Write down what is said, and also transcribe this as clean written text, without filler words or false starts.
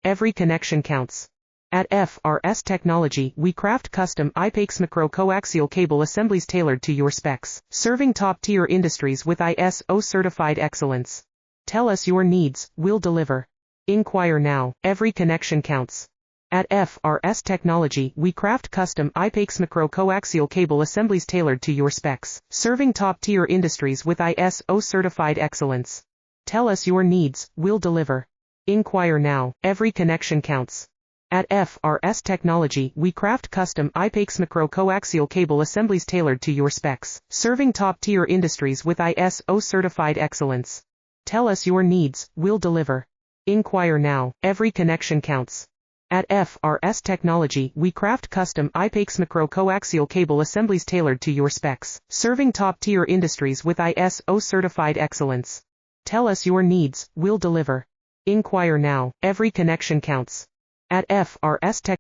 every connection counts. At FRS Technology, we craft custom IPAX coaxial cable assemblies tailored to your specs, serving top-tier industries with ISO certified excellence. Tell us your needs, we'll deliver. Inquire now, every connection counts. At FRS Technology, we craft custom IPAX coaxial cable assemblies tailored to your specs, serving top-tier industries with ISO certified excellence. Tell us your needs, we'll deliver. Inquire now, every connection counts. At FRS Technology, we craft custom IPAX coaxial cable assemblies tailored to your specs, serving top-tier industries with ISO certified excellence. Tell us your needs, we'll deliver. Inquire now, every connection counts. At FRS Technology, we craft custom IPAX coaxial cable assemblies tailored to your specs, serving top-tier industries with ISO certified excellence. Tell us your needs, we'll deliver. Inquire now, every connection counts. At FRS Technology,